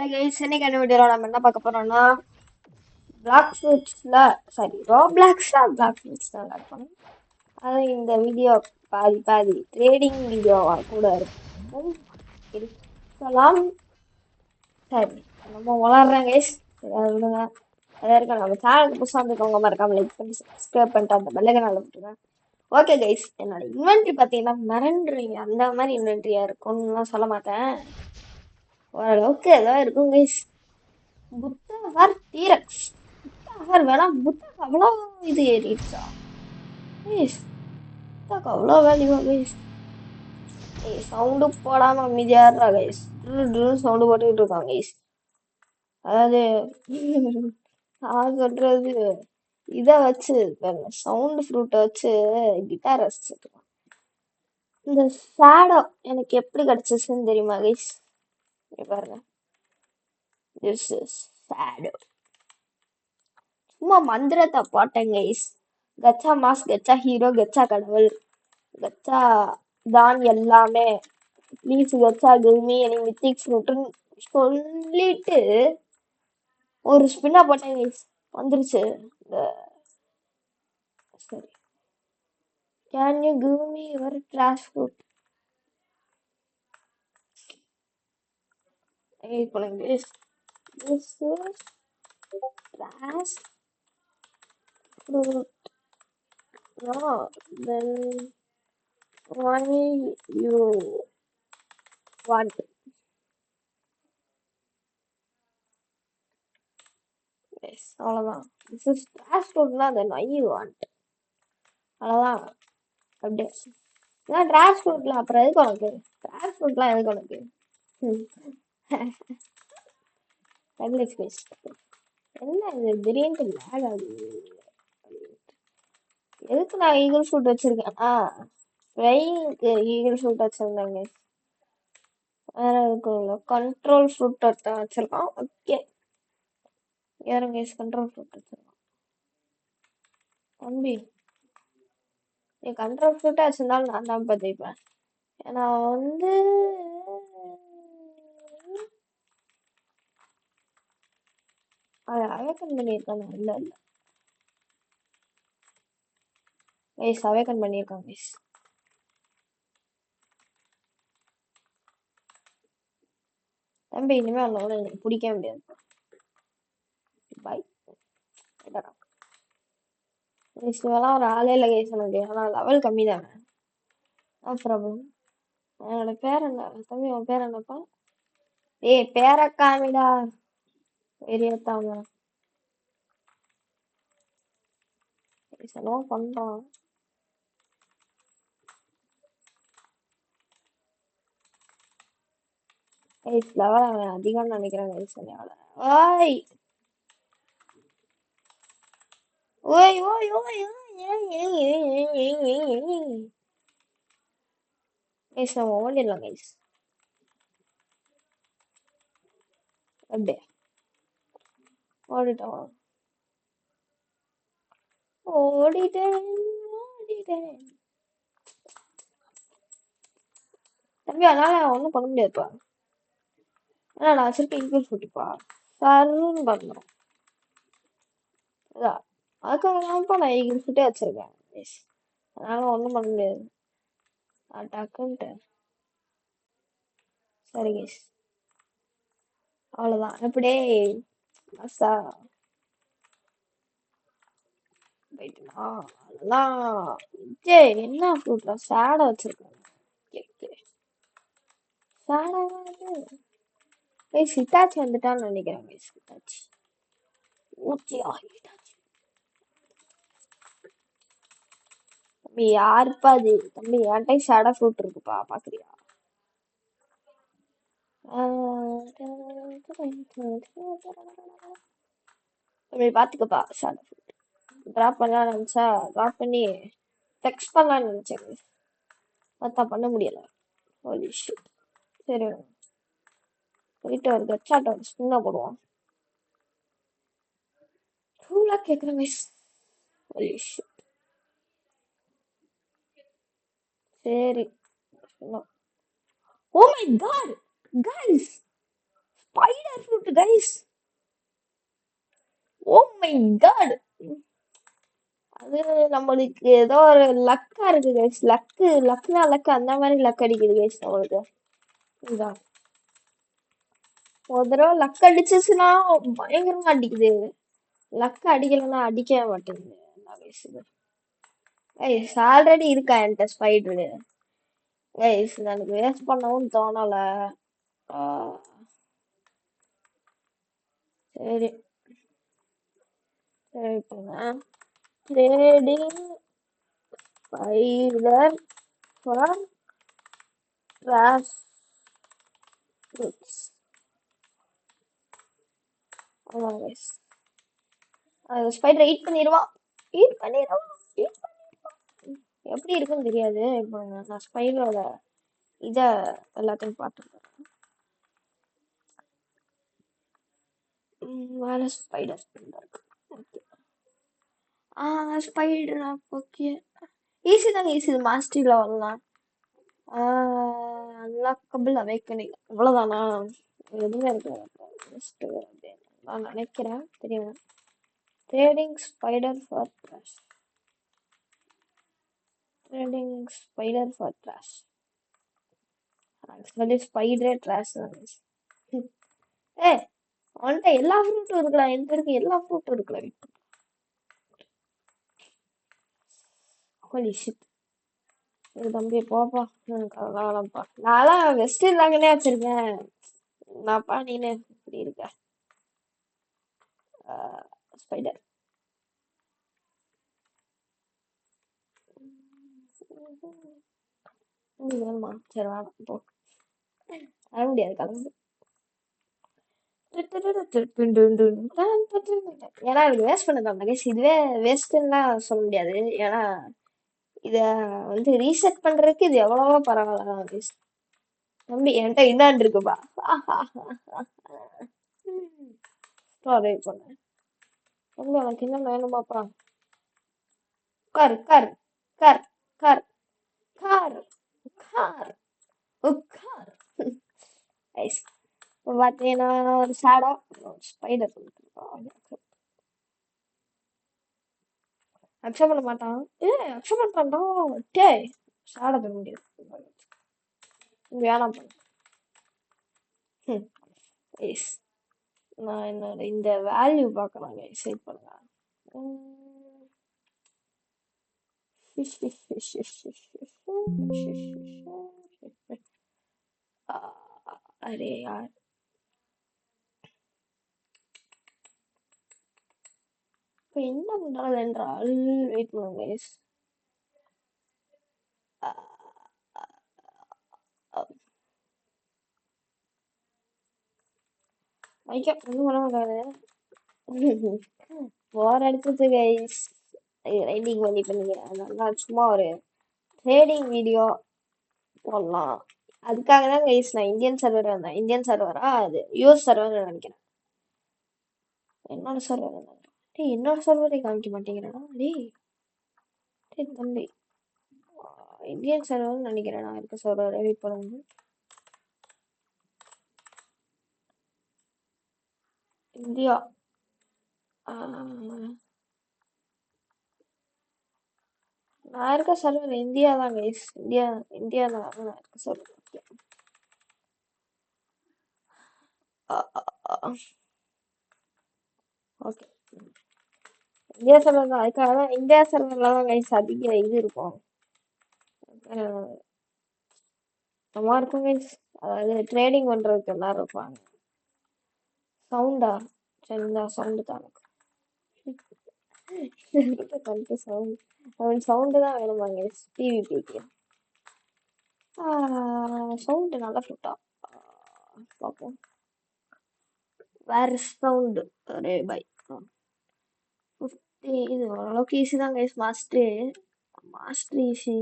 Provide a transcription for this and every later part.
Hello guys, இன்னைக்கு வீடியோவில் நம்ம என்ன பார்க்க போறோம்னா பிளாக் ஃப்ரூட்ஸ்ல ரோப்ளாக்ஸ்ல பிளாக் ஃப்ரூட்ஸ் தான் விளையாடுறோம். அது இந்த வீடியோ பாதி பாதி ட்ரேடிங் வீடியோவா கூட இருக்கும் இருக்கலாம். சரி, நம்ம வளர்றேன் கைஸ். அது விடுங்க. அதற்கு நம்ம சேனலுக்கு புதுசாக வந்துருக்கவங்க மறக்காம லைக் பண்ணி சப்ஸ்கிரைப் பண்ணிட்டு அந்த பெல்லைக்கன் நல்லா போட்டுருங்க. ஓகே கைஸ், என்னோட இன்வென்ட்ரி பார்த்தீங்கன்னா மிரண்டுருவீங்க. அந்த மாதிரி இன்வென்ட்ரியா இருக்கும்னுலாம் சொல்ல மாட்டேன், ஓரளவுக்கு ஏதோ இருக்கும் கைஸ். புத்தகர் டீரக்ஸ் புத்தகர் வேணா. புத்தகம் அவ்வளோ இது ஏறிடுச்சா கைஸ்? புத்தகம் அவ்வளோ வேல்யூவா கைஸ்? சவுண்டு போடாம அமைதியாடுறா கைஸ். சவுண்டு போட்டுக்கிட்டு இருக்கான் கைஸ். அதாவது நான் சொல்றது இதை வச்சு சவுண்ட் ஃப்ரூட்டை வச்சு கிட்டார் ரசிச்சுட்டு இருக்கான். இந்த ஷேடோ எனக்கு எப்படி கிடைச்சிச்சுன்னு தெரியுமா கைஸ்? பாருங்க, திஸ் இஸ் ஷேடோ. சும்மா மந்திரத்தை போட்டேன் கைஸ். கச்சா மாஸ், கச்சா ஹீரோ, கச்சா கடவுள், கச்சா தான் எல்லாமே, ப்ளீஸ் கச்சா கிவ்மி எனி மித்திக் ஃப்ரூட்டுன்னு சொல்லிட்டு ஒரு ஸ்பின்னா போட்டேன் கைஸ். வந்துருச்சு. சரி, can you give me your trash fruit? பண்ணுங்க guys. This is trash fruit. No, then why you want? Yes, அவ்வளோதான். This is trash foodனா then why you want? அவ்வளோதான். அப்படியே ஏன்னா ட்ராஷ் ஃபுட்ல அப்புறம் எதுக்கு உனக்கு? ட்ராஷ் ஃபுட்லாம் எதுக்கு உனக்கு? என்ன இது திடீர்னு லேக் ஆகுது? எதுக்கு நான் ஈகிள் ஃப்ரூட் வச்சிருக்கேன்? ஃப்ரைக்கு ஈகிள் ஃப்ரூட் வச்சிருந்தேங்க. வேற எதுக்கும் கண்ட்ரோல் ஃப்ரூட் வச்சிருக்கான். ஓகே, யாருங்க கண்ட்ரோல் ஃப்ரூட் வச்சிருக்கான்? தம்பி, நீ கண்ட்ரோல் ஃப்ரூட்டா வச்சிருந்தாலும் நான் தான் பார்த்துப்பேன். ஏன்னா வந்து அதை அவேக்கன் பண்ணியிருக்காங்க. இல்லை இல்லை கைஸ், அவேக்கன் பண்ணியிருக்காங்க கைஸ். தம்பி, இனிமேல் அவனோட எனக்கு பிடிக்க முடியாது. பாய். இவெல்லாம் ஒரு ஆளே இல்லை கைஸ் எனக்கு. ஆனால் லெவல் கம்மி தானே. No problem. என்னோட பேர் என்ன தம்பி? உன் பேர் என்னப்பா? பேரை காமிடா. பெரியத்தாம செலவு பண்றான். கைஸ் லெவல் அவன் அதிகம்னு நினைக்கிறேன் கைஸ். ஓய் ஓய் ஓய் ஓய் கைஸ், நம்ம ஓடிடலாம் கைஸ். அப்படியே ஓடிட்டோம். ஓடிட்டேன் ஓடிட்டேன் தம்பி. அதனால ஒன்றும் பண்ண முடியாதுப்பா. ஏன்னா நான் வச்சிருக்கேன் ஈக்குவல் ஃபுட்டுப்பா. சருன்னு பண்ணணும். அதான் அதுக்காக தான்ப்பா நான் ஈக்குவல் ஃபுட்டே வச்சிருக்கேன் கைஸ். அதனால ஒன்றும் பண்ண முடியாது. டக்குன்ட்டு சரி கைஸ், அவ்வளோதான். எப்படியே மஸ்தா போயிட்டுனா அதெல்லாம். என்ன ஃப்ரூட்ல சேடை வச்சிருக்காங்க? சேடா கைஸ். ஹிட்டாச்சி வந்துட்டான்னு நினைக்கிறேன் கைஸ். ஹிட்டாச்சி ஊச்சியா? ஹிட்டாச்சி தம்பி யாருப்பா அது? தம்பி என்கிட்ட ஷேடா ஃப்ரூட் இருக்குப்பா, பாக்குறியா? தம்பி பாத்துக்கப்பா, ஷேடா ஃப்ரூட் டிராப் பண்ணலாம்னு நினைச்சா டிராப் பண்ணி டெக்ஸ்ட் பண்ணலாம்னு நினைச்சேன். பார்த்தா பண்ண முடியல. ஹோலி ஷிட். சரி, போயிட்டு ஒரு கச்சாட்ட ஒரு ஸ்பின்னா போடுவோம். ஃபுல்லா கேட்குறேன் கைஸ். Holy shit. சரி, oh my god guys, spider fruit guys. Oh my god. அது நம்மளுக்கு ஏதோ ஒரு லக்கா இருக்கு கைஸ். லக்குனா லக்கு அந்த மாதிரி லக் அடிக்குது கைஸ் நம்மளுக்கு. இதுதான் ஒரு தடவை லக் அடிச்சுச்சுன்னா பயங்கரமா அடிக்குது. லக் அடிக்கலைன்னா அடிக்கவே மாட்டேங்குது. என்ன கைஸ் இது? கைஸ் ஆல்ரெடி இருக்கா என்கிட்ட ஸ்பைடரு. கைஸ் எனக்கு வேஸ்ட் பண்ணவும் தோணல. ஆஹ், சரி சரி பண்ணேன். Trading spider for trash fruits. ஆமாம் கைஸ். அது ஸ்பைடரை ஈட் பண்ணிடுவான். ஈட் பண்ணிடுவான். ஈட் பண்ணிடுவான். எப்படி இருக்குன்னு தெரியாது. இப்போ நான் ஸ்பைடரோட இதை எல்லாத்தையும் பார்த்துருக்கேன். வேற ஸ்பைடர் இருக்கு. ஓகே. Spider okay. ஈஸி தாங்க. ஈஸி மாஸ்டரியில் வரலாம். அன்லாக்கபிள் அவேக்கனிங் அவ்வளோதானா? எதுவுமே இருக்கு நான் நினைக்கிறேன். தெரியும். Trading spider for trash. Trading spider for trash. Actually ஸ்பைடரே ட்ராஷ் தான். ஏ அவன்கிட்ட எல்லா ஃப்ரூட்டும் இருக்கலாம். எந்த இருக்கு எல்லா ஃப்ரூட்டும் இருக்கலாம். Holy shit. இது தம்பி போப்பா. கவலைப்பா. நான்லாம் வெஸ்ட் இல்லாங்கன்னே வச்சிருக்கேன். நான்ப்பா நீனு இப்படி இருக்க. ஸ்பைடர் வேணுமா? சரி வேணாம் போ. வர முடியாது கலந்து. ஏன்னா எனக்கு வேஸ்ட் பண்ண கைஸ். இதுவே வேஸ்ட்ன்னா சொல்ல முடியாது. ஏன்னா இத வந்து ரீசெட் பண்றதுக்கு இது எவ்வளவோ பரவாயில்ல கைஸ். தம்பி என்கிட்ட இன்னான் இருக்குப்பா. ஸ்டோரி பண்ணேன். தம்பி எனக்கு என்ன வேணுமாப்பா? Car car car car car car car. Guys இப்போ பார்த்தீங்கன்னா ஒரு ஷேடோ ஸ்பைடர் அக்செப்ட் பண்ண மாட்டான். அக்செப்ட் பண்றான். டேய் ஷேடோ தர முடியாது. வேணாம் பண்ண. கைஸ் நான் என்னோட இந்த வேல்யூ பார்க்கலாம் கைஸ். வெயிட் பண்ணுங்க. அரே யார் இப்போ என்ன பண்றாள் என்றால் வெயிட் பண்ணுங்க கைஸ். ஐயா ஒன்றும் பண்ண மாட்டாரு. போர் அடிச்சது கைஸ். ரைடிங் பண்ணி பண்ணிக்கிறேன். அதனால சும்மா ஒரு ட்ரேடிங் வீடியோ போடலாம். அதுக்காக தான் கைஸ் நான் இந்தியன் சர்வர் வந்தேன். இந்தியன் சர்வரா அது யூஎஸ் சர்வர் நினைக்கிறேன். என்னோட சர்வர் டேய் என்னோட சர்வரை காமிக்க மாட்டேங்கிறேனா? டேய் தம்பி இந்தியன் சர்வர்னு நினைக்கிறேன். நான் இருக்க சர்வர் வெயிட் பண்ணுங்க. இந்தியா நான் இருக்க சர்வர் இந்தியா தான் கைஸ். இந்தியா தான் நான் இருக்க சர்வர். ஓகே இந்தியா சர்வர் தான். அதுக்காக தான் இந்தியா சர்வர்ல தான் கைஸ் அதிக இது இருக்கும். நல்லா இருக்கும் கைஸ். அதாவது ட்ரேடிங் பண்றதுக்கு எல்லாரும் இருப்பாங்க. சவுண்டா? சரி இந்த சவுண்டு தான் எனக்கு சவுண்ட். அவன் சவுண்டு தான் வேணுமா கைஸ் டிவிபிக்கு? சவுண்டு நல்லா ஃபிட்டா பார்ப்போம். வேற சவுண்டு அரே பை 50. இது ஓரளவுக்கு ஈஸி தான் கைஸ். Master easy.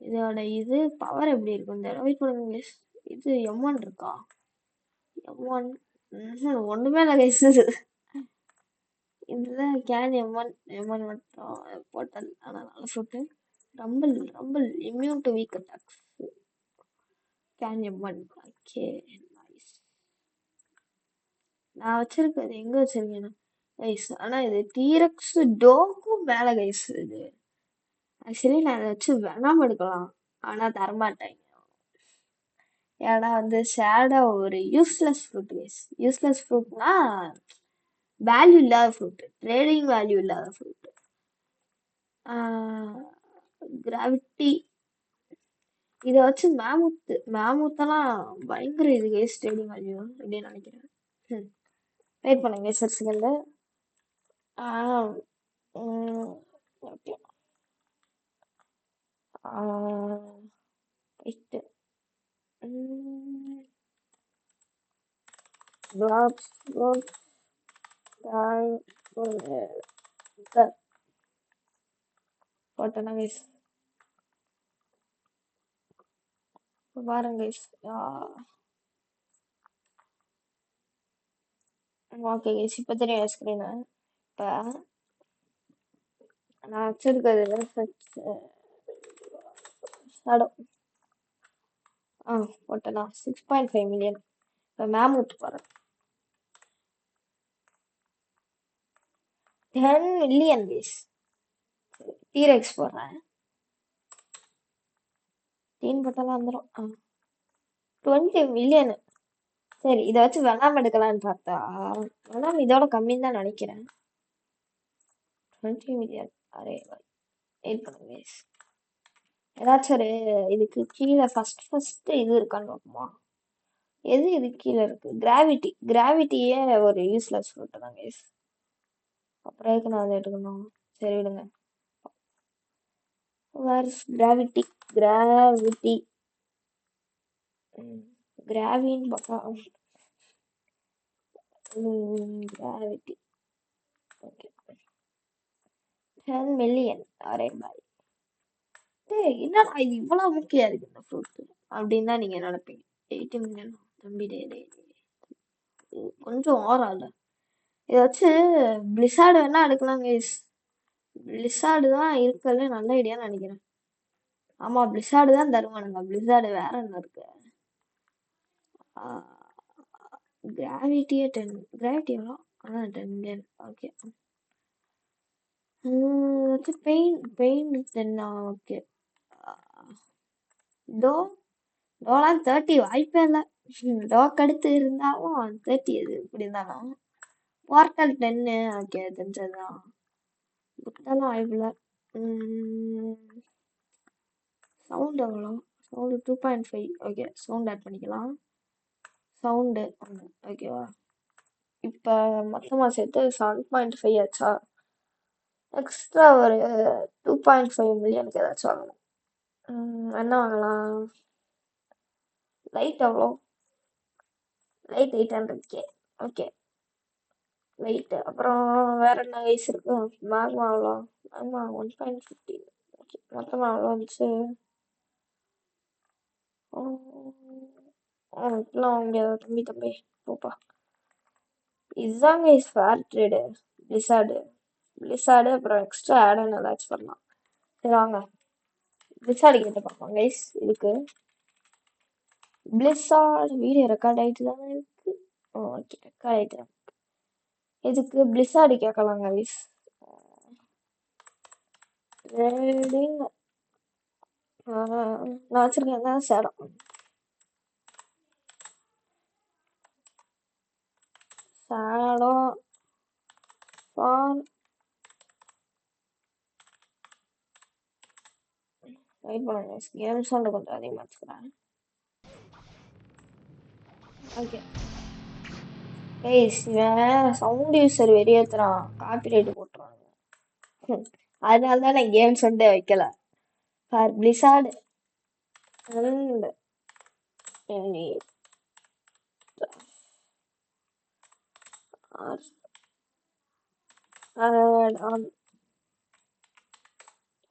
இதோட இது பவர் எப்படி இருக்கும்? இந்த வெயிட் பண்ணுங்க கைஸ். இது M1 இருக்கா? M1 ஒண்ணுமே இல்லை கைஸ். இதுதான் கேன் M1 மட்டும் போட்டல். ஆனால் நல்ல fruit. Rumble immune to weak attacks. கேன்யம்மன். Okay, nice. நான் வச்சிருக்கிறது எங்க வச்சிருக்கேன் கைஸ்? ஆனா இது டீரக்ஸ் டோக்கும் மேல கைஸ். இது ஆக்சுவலி நான் அதை வச்சு வேணாம எடுக்கலாம், ஆனா தரமாட்டேன். ஏன்னா வந்து ஷேடோ ஒரு யூஸ்லெஸ் ஃப்ரூட் கைஸ். யூஸ்லெஸ் ஃப்ரூட்னா வேல்யூ இல்லாத ஃப்ரூட், ட்ரேடிங் வேல்யூ இல்லாத ஃப்ரூட். கிராவிட்டி இதை வச்சு மேமூத்தெல்லாம் பயங்கர இது கைஸ், ட்ரேடிங் வேல்யூ அப்படின்னு நினைக்கிறேன். வெயிட் பண்ணுங்க sir second. Okay, right. Blocks போட்டேன்னா கைஸ் பாருங்க கைஸ். ஓகே கைஸ், இப்போ தெரியும் ஸ்க்ரீனு. இப்போ நான் வச்சிருக்கிறது ஷேடோ. போட்டேன்னா 6.5 மில்லியன். இப்போ மேமூத் போகிறேன் 10 மில்லியன் கைஸ். டீரெக்ஸ் போடுறேன், டீன் போட்டாலும் வந்துடும். 20 மில்லியன். சரி, இதை வச்சு வெனாம் எடுக்கலான்னு பார்த்தா வெனாம் இதோட கம்மின்னு தான் நினைக்கிறேன். 20 மில்லியன். அரே வெயிட் பண்ணுங்க கைஸ். ஏதாச்சும் ஒரு இதுக்கு கீழே ஃபர்ஸ்ட் இது இருக்கான்னு பார்ப்போமா? எது இது கீழே இருக்கு? கிராவிட்டியே ஒரு யூஸ்லெஸ் ஃப்ரூட் தான் கைஸ். அப்புறம் எதுக்கு நான் அதை எடுக்கணும்? சரி விடுங்க. கிராவிட்டி கிராவின்னு பார்த்தா கிராவிட்டி. Okay, 10 million. அரே பாய். என்னடா இது இவ்வளவு முக்கியம் இருக்கு இந்த ஃப்ரூட் அப்படின்னு தான் நீங்க நினைப்பீங்க. 80 மில்லியன் தம்பி. கொஞ்சம் ஓவரால். இதை வச்சு பிளிசார்டு வேணா எடுக்கலாம் கைஸ். பிளிசார்டு தான் இருக்கிறதுல நல்ல ஐடியான்னு நினைக்கிறேன். ஆமா, பிளிசார்டு தான் தருவானுங்க. பிளிசார்டு வேற என்ன இருக்கு? கிராவிட்டியே 10. கிராவிட்டி எவ்வளோ? 10 மில்லியன். ஓகே. பெயின் 10. ஓகே. டோலாம் 30 வாய்ப்பே இல்லை. டோக்கு அடுத்து இருந்தாலும் 30 இது இப்படி இருந்தாலும். போர்ட்டல் 10. ஓகே, தெரிஞ்சதுதான். புத்தெல்லாம் வாய்ப்பில்லை. சவுண்ட் எவ்வளோ? சவுண்டு 2.5. ஓகே, சவுண்ட் ஆட் பண்ணிக்கலாம். சவுண்டு ஓகேவா? இப்போ மொத்தமாக சேர்த்து 7.5 ஆச்சா? எக்ஸ்ட்ரா ஒரு 2.5 மில்லியனுக்கு ஏதாச்சும் வாங்கலாம். என்ன வாங்கலாம்? லைட் எவ்வளோ? Light 800K. Okay, light. அப்புறம் வேற என்ன வயசு இருக்கு? மேக்மா எவ்வளோ? மேக்மா 1.50. ஓகே, மொத்தமாக எவ்வளோ வந்துச்சு? இப்பெல்லாம் வாங்க முடியாது தம்பி போப்பா. இதுதாங்க ஃபேர் ட்ரேடு. பிளிசார்டு அப்புறம் எக்ஸ்ட்ரா ஆட் ஆன் ஏதாச்சும் பண்ணலாம். சரி வாங்க பிளிசார்டு கேட்டு பார்ப்போம் கைஸ். இதுக்கு பிளிசார்டு வீடியோ ரெக்கார்ட் ஆகிட்டு தானே இருக்கு. ஓகே, ரெக்கார்ட் ஆகிட்டு. இதுக்கு பிளிசார்டு கேட்கலாம் கைஸ். ட்ரேடிங் நான் வச்சிருக்கேன் தான் சேடம். ஷேடோ ஃபார் வெயிட் பண்ணுங்க, கேம் சவுண்டு கொஞ்சம் அதிகமாக வச்சுக்கிறேன். ஓகே கைஸ், இவன் சவுண்ட் யூஸர் வெளியேற்றுறான், காப்பி ரைட்டு போட்டுருவாங்க. அதனால தான் நான் கேம் சவுண்டே வைக்கல. ஃபார் பிளிசார்டு அண்ட்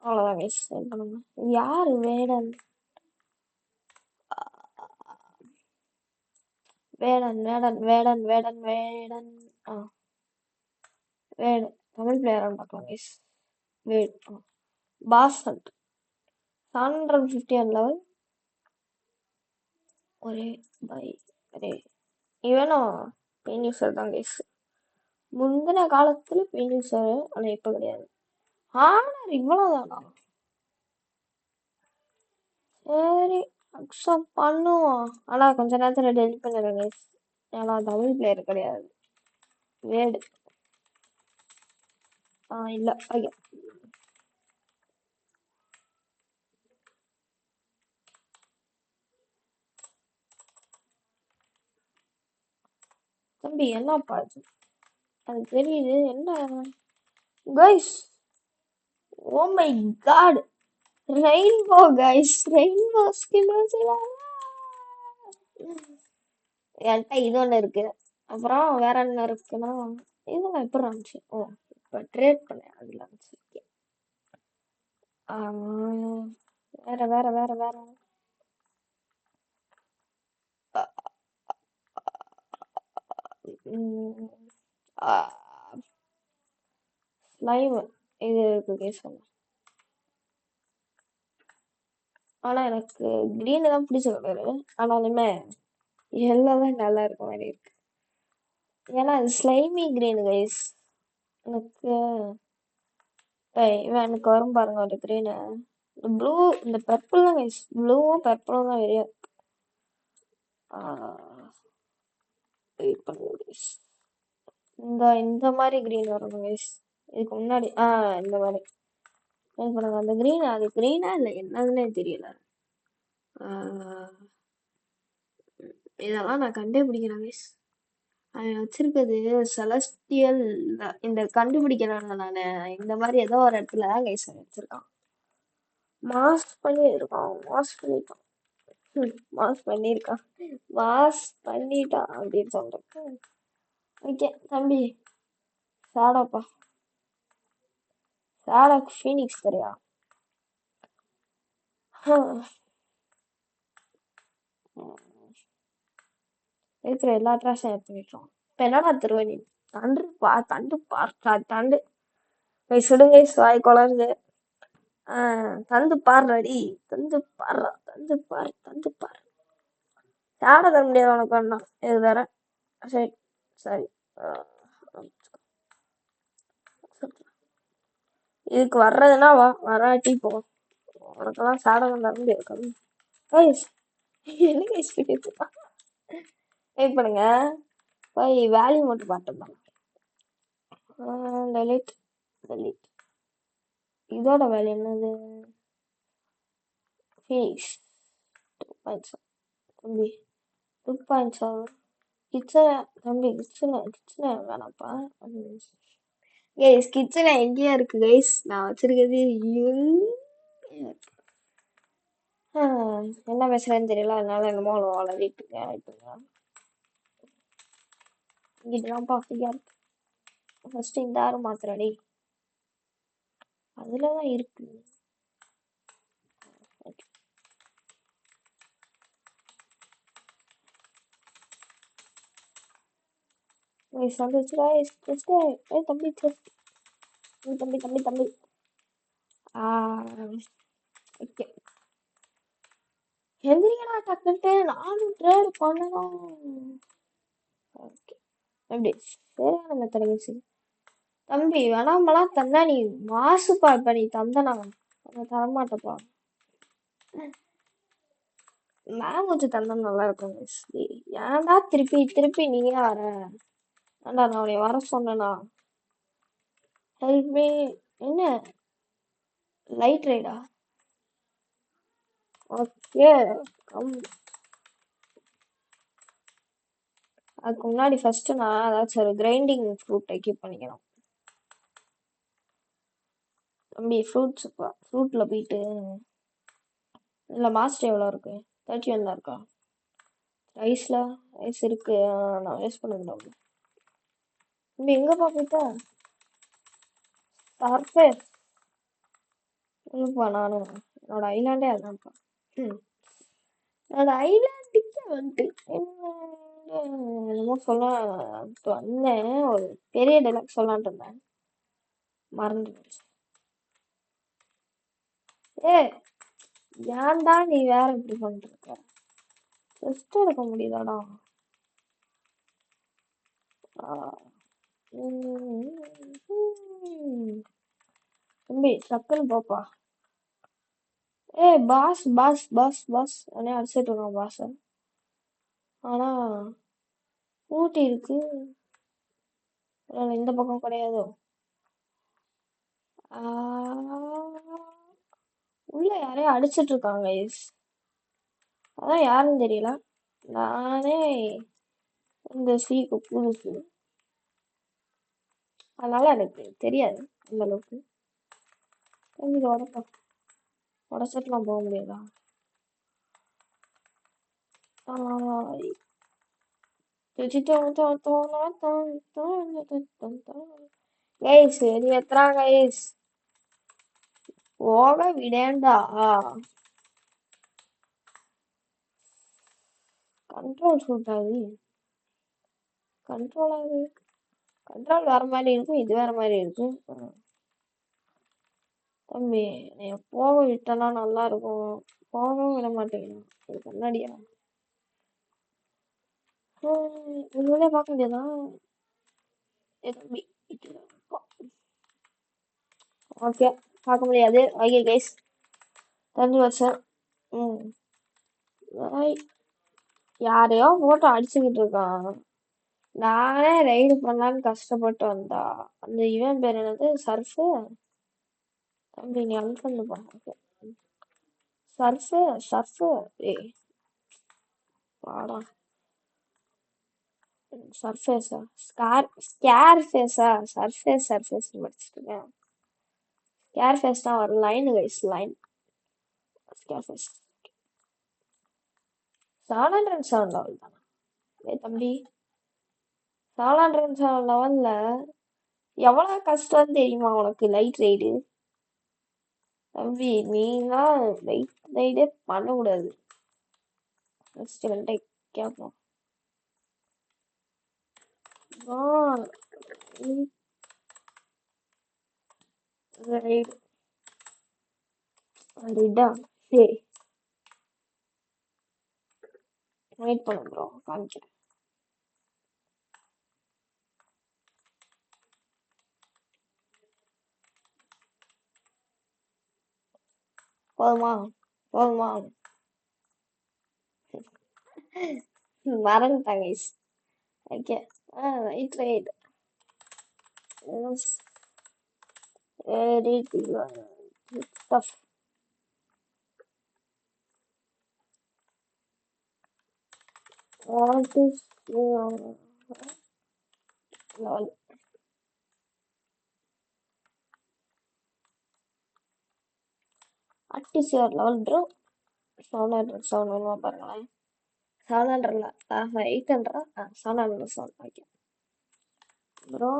அவ்வளோதான் கைஸ். பண்ணுங்க. யாரு வேடன்? வேடன் வேடன் வேடன் வேடன் வேடன் வேடு தமிழ் பிளேயரான்னு பார்க்கலாம் கைஸ். வேட் பாஸ் ஹண்ட் 750 லெவல். ஒரே பை ரே இவனும் பெயின் யூசர் தான் கைஸ். முந்தின காலத்துல பெயின் யூசர், ஆனா இப்ப கிடையாது. ஆனர் இவ்வளவுதானா? சரி அக்செப்ட் பண்ணுவோம். ஆனா கொஞ்ச நேரத்துல டெலிட் பண்ணிடுறேன் கைஸ். ஏன்னா தமிழ் பிளேயர் கிடையாது. வேடு இல்ல ஓகே. தம்பி என்னப்பா இது? அது தெரியுது என்ன guys. Oh my God, rainbow guys, rainbow skin என்கிட்ட இது ஒண்ணு இருக்கு. அப்புறம் வேற என்ன இருக்குன்னா, இதெல்லாம் எப்படி இருந்துச்சு? ஓ இப்ப ட்ரேட் பண்ணேன் அதுல இருந்துச்சு. வேற வேற வேற வேற ஸ்லைம் இது இருக்கு கேஸ் பண்ண. ஆனா எனக்கு கிரீன் தான் பிடிச்ச கலரு. ஆனாலுமே எல்லோ தான் நல்லா இருக்க மாதிரி இருக்கு. ஏன்னா அது ஸ்லைமி கிரீன் கைஸ். எனக்கு இவன் எனக்கு வரும் பாருங்க ஒரு கிரீனு. ப்ளூ இந்த பர்பிள் தான் கைஸ். ப்ளூவும் பர்பிளும் தான் வெறியா இருக்கு. வெயிட் பண்ணுங்க கைஸ். இந்த மாதிரி கிரீன் வரணும் கைஸ். இதுக்கு முன்னாடி இந்த மாதிரி வெயிட் பண்ணுங்க. அந்த கிரீன் அது கிரீனா இல்லை என்னதுன்னே தெரியல. இதெல்லாம் நான் கண்டே பிடிக்கிறேன் கைஸ். அவன் வச்சிருக்கிறது செலஸ்டியல். இந்த கண்டுபிடிக்கிறாங்க நானு. இந்த மாதிரி ஏதோ ஒரு இடத்துல தான் கைஸ் வச்சிருக்கான். மாஸ் பண்ணிருக்கான், மாஸ் பண்ணிட்டான், மாஸ் பண்ணிருக்கான், மாஸ் பண்ணிட்டான் அப்படின்னு சொல்றேன். ஓகே தம்பி, சாடாப்பா, சாடாக்கு ஃபீனிக்ஸ் தெரியா? இருக்கிற எல்லா ட்ராஷும் எடுத்து பண்ணிட்டோம். இப்ப என்னடா திருவண்ணி தண்டு தண்டு பார்த்தா தண்டு சுடுங்க வாய் குளருது. தந்து பாடுறாடி, தந்து பாடுறா, தந்து பாரு, தந்து பாரு. சாட தர முடியாது உனக்கு வேணா. இது வேற. சரி சரி. இதுக்கு வர்றதுன்னா வா, வராட்டி போ. உனக்கெல்லாம் சாடகம் தர முடியாது கம்மி. என்ன கைஸ் பண்ணிட்டு வெயிட் பண்ணுங்க. போய் வேல்யூ மட்டும் பார்த்துக்கலாம். Delete delete. இதோட வேல்யூ என்னது? ஃபீனிக்ஸ் 2.7 தம்பி, 2.7. கிச்சனை தம்பி, கிச்சனை வேணாப்பா. கைஸ் கிச்சனை எங்கேயா இருக்கு கைஸ்? நான் வச்சிருக்கிறது என்ன பேசுறேன்னு தெரியல, அதனால என்னமோ வளரிட்டு இருக்கேன். இங்கிட்டுதான்ப்பா ஃப்ரீயா இருக்கு. ஃபர்ஸ்ட் இந்த ஆறு மாத்திரடி அதுலதான் இருக்கு. வந்துச்சுடா. தம்பி தம்பி தம்பி தம்பி. ஓகே எந்திரிக்கடா டக்குன்ட்டு, நானும் ட்ரேட் பண்ணணும். ஓகே எப்படி சரியான மெத்தட் தம்பி. வேணாமலாம் தந்தா நீ மாசுப்பா. இப்ப நீ தந்தனா தரமாட்டப்பா. மேம் வச்சு தந்தா நல்லா இருக்கும். ஏன்டா திருப்பி திருப்பி நீயே வர? ஏன்டா நான் உன்னை வர சொன்னேனா? Help me. என்ன லைட் ரைடா? ஓகே அதுக்கு முன்னாடி ஃபர்ஸ்ட் நான் ஏதாச்சும் ஒரு கிரைண்டிங் ஃப்ரூட் எக்யூப் பண்ணிக்கணும். தம்பி ஃப்ரூட்ல போயிட்டு இல்லை மாஸ்டர் எவ்வளோ இருக்கு? 31 தான் இருக்கா? ரைஸ் இருக்கு. நான் வேஸ்ட் பண்ணிவிடும். தம்பி எங்கப்பா போயிட்டா? சர்ஃபேஸ் இல்லைப்பா, நானும் என்னோட ஐலாண்டே அதான்ப்பா. என்னோட ஐலாண்டுக்கே வந்துட்டு என்னமோ சொல்ல வந்தேன். ஒரு பெரிய டைலாக் சொல்லான்ட்டு இருந்தேன், மறந்து போச்சு. ஏன்டா நீ வேற இப்படி பண்ணிட்டு இருக்க? ரெஸ்ட் எடுக்க முடியுதாடா? தம்பி டக்குன்னு போப்பா. ஏய் பாஸ் பாஸ் பாஸ் பாஸ் உடனே அடிச்சிட்டு இருக்கான் பாஸ். ஆனா ஊட்டி இருக்கு, இந்த பக்கம் கிடையாதோ? உள்ள யாரையும் அடிச்சிட்டு இருக்காங்க guys. அதான் யாருன்னு தெரியல. நானே இந்த சீக்கு புதுசு, அதனால எனக்கு தெரியாது அந்த அளவுக்கு. உடச்சிட்டுலாம் போக முடியாதா? கைஸ் இது எத்தனா கைஸ் போக விடேண்டா. கண்ட்ரோல் சூட்டாது. கண்ட்ரோல் வேற மாதிரி இருக்கும், இது வேற மாதிரி இருக்கும். தம்பி நீ போக விட்டனா நல்லா இருக்கும். போகவும் விட மாட்டேங்கிறான். இது கண்ணாடியா? உங்களே பார்க்க முடியாதா? தம்பி ஓகே பார்க்க முடியாது. ஓகே கைஸ் தெரிஞ்சு வச்சேன். யாரையோ போட்டு அடிச்சுக்கிட்டு இருக்கான். நானே ரைடு பண்ணலான்னு கஷ்டப்பட்டு வந்தா அந்த இவன் பேர் என்னது சர்ஃபு. தம்பி நீ அன்ஃபண்ட் பண்ண சர்ஃபு ஏய் பாடா. சர்ஃபேஸா ஸ்கேர் ஃபேஸா? சர்ஃபேஸ் படிச்சுருக்கேன். ஸ்கேர் ஃபேஸ் தான் வரும். Line guys line square face. 707 level தானே? ஏய் தம்பி 707 லெவல்ல எவ்வளவு கஷ்டம் தெரியுமா உனக்கு லைட் ரைடு? தம்பி நீலாம் லைட் ரைடே பண்ணக்கூடாது. நெக்ஸ்ட் வந்துட்டு கேட்போம். ரைடு ரைடா? சரி வெயிட் பண்ண ப்ரோ காமிக்கிறேன். போதுமா மறந்துட்டாங்க guys. Okay right right very tough. What is level? What is your level bro? 707 பாருங்களேன். 700 800 707. Okay bro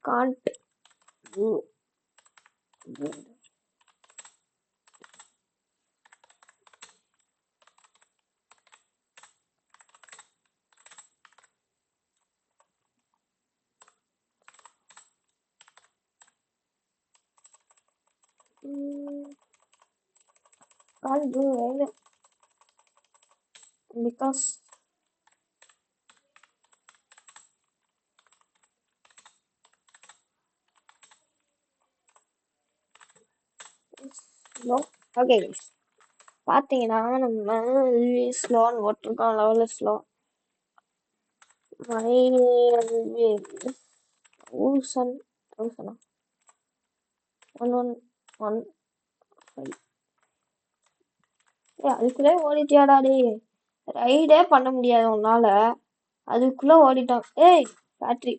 can't do good. Can't do it because slow. Okay guys பார்த்தீங்கன்னா நம்ம ஸ்லோன்னு போட்டிருக்கோம். லெவலில் ஸ்லோ தௌசண்டா 111 அதுக்குள்ளே ஓடிட்டியாடா டே? ரைடே பண்ண முடியாது உன்னால, அதுக்குள்ள ஓடிட்டான். ஏய் ஃபேக்டரி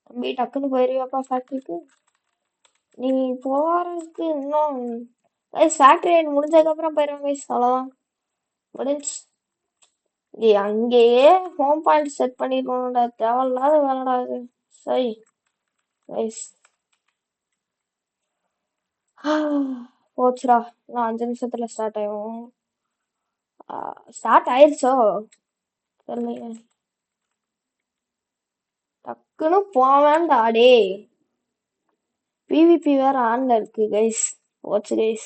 தம்பி டக்குன்னு போயிருவியாப்பா ஃபேக்டரிக்கு? நீ போறதுக்கு இன்னும் ஃபேக்டரி முடிஞ்சதுக்கப்புறம் போயிடுவாங்க கைஸ். அவ்வளோதான் முடிஞ்சு. அங்கேயே ஹோம் பாயிண்ட் செட் பண்ணிருக்கணும்டா. தேவையில்லாத வேலைடா இது. சரி கைஸ் போச்சுடா. இன்னும் 5 நிமிஷத்துல ஸ்டார்ட் ஆகும். ஸ்டார்ட் ஆயிடுச்சோ தெரியலையே. டக்குன்னு போவேன்டா டே. பிவிபி வேற ஆன்ல இருக்கு கைஸ். Watch guys.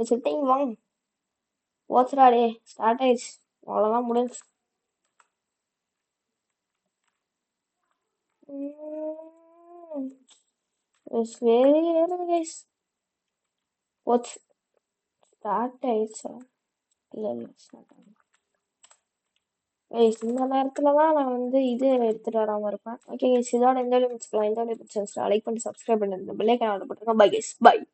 சுட்டாங்க வாங்க. வாட்ச்டா டே. ஸ்டார்ட் ஆயிடுச்சு. அவ்வளோதான் முடிஞ்சு. வேறு கைஸ். வாட்ச் ஸ்டார்ட் ஆயிடுச்சா? இல்லை ஸ்டார்ட் ஆகும். இந்த நேரத்துல தான் நான் வந்து இது எடுத்துட்டு வராம இருப்பேன். ஓகே கைஸ், இதோட இந்த வீடியோ முடிச்சுக்கலாம். இந்த வீடியோ பிடிச்சிருந்துச்சுன்னா லைக் பண்ணி சப்ஸ்கிரைப் பண்ணி பெல் ஐகான் ஆன் போட்டுருங்க. Bye guys, by.